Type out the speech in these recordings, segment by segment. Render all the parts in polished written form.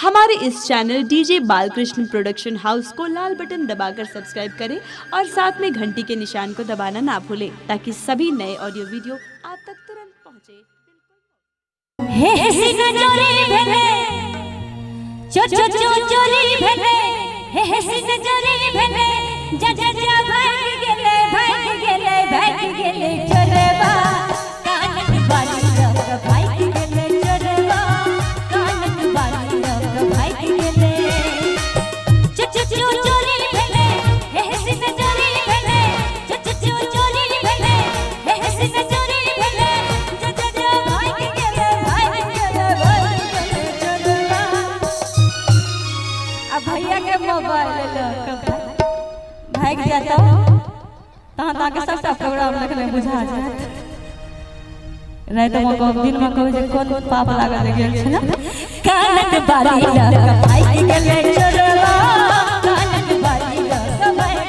हमारे इस channel DJ Balkrishna production house को लाल बटन दबाकर सब्सक्राइब करें और साथ में घंटी के निशान को दबाना ना भूलें ताकि सभी नए ऑडियो वीडियो आप तक तुरंत पहुंचे। भैया के मोबाइल भाग जाता तहाँ तक सबटा प्रोग्राम देखने बुझा जात रात में को दिन में कहै जे कोन पाप लागल गेल छै ना कानक बारी लग भाग गेले चोरवा कानक बारी लग भाग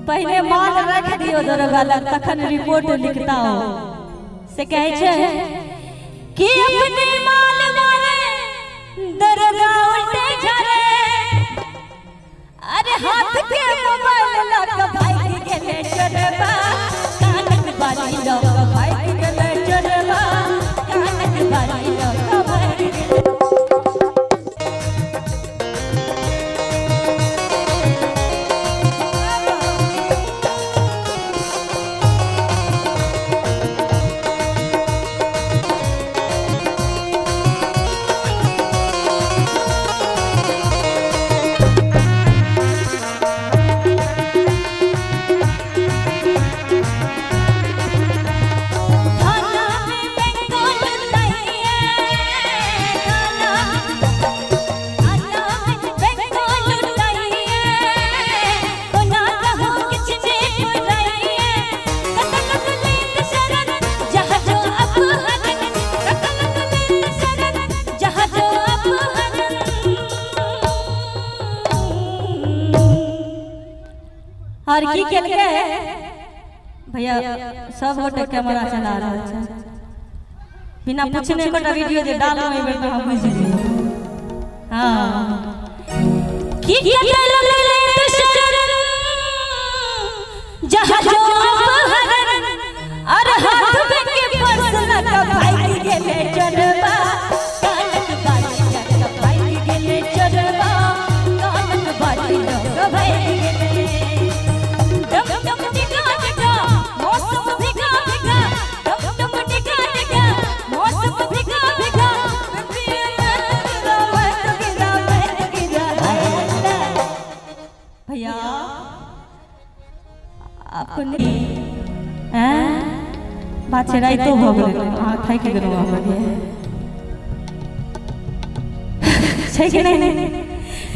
पहले माल रख दियो दरोगा लग तखन रिपोर्ट लिखता हो से कहे छे कि अपने माल मारे दरोगा उल्टे झरे अरे हाथ के मोबाइल लग भाग गेले चोरवा कानक बारी लग भाग गेले चोरवा कानक बारी लग भाग गेले और की केलके भैया सब गोटे कैमरा चला रहल छै बिना पूछने गोटा वीडियो जे डालो एहि बेर हम बुझि गेलियै हां की केलके जहां जो हरन और हाथ में के पर्स लगा भाग गेले चोरवा कानक बारी लगा भाग गेले चोरवा कानक बारी लगा भाग गेले भैया आपको नहीं बात से राय तो हो गए हाँ थक गए कि नहीं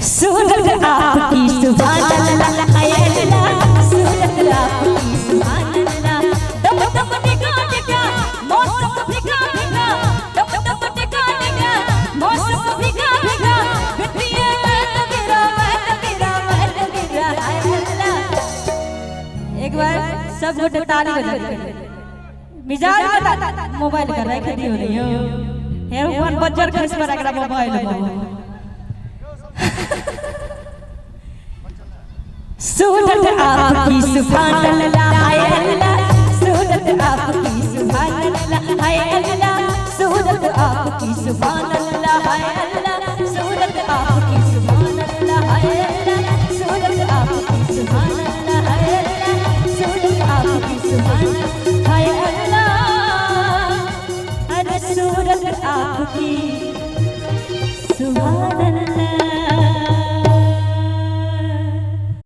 सूरत आपकी सुभान अल्लाह हाय अल्लाह सूरत आपकी सुभान अल्लाह दम दम टिका टिका मौसम भिगा भिगा दम दम टिका टिका मौसम भिगा भिगा बिटिया हाय अल्लाह एक बार सब गोटे ताली बजा मिजाज मोबाइल का रख दियो नहीं हेर वन बजर खस पर एकरा मोबाइल सूरत आपकी सुभान अल्लाह हाय अल्लाह सूरत आपकी सुभान अल्लाह हाय अल्लाह सूरत आपकी सुभान अल्लाह हाय अल्लाह सूरत आपकी सुभान अल्लाह हाय अल्लाह सूरत आपकी सुभान अल्लाह हाय अल्लाह सूरत आपकी सुभान हाय सखी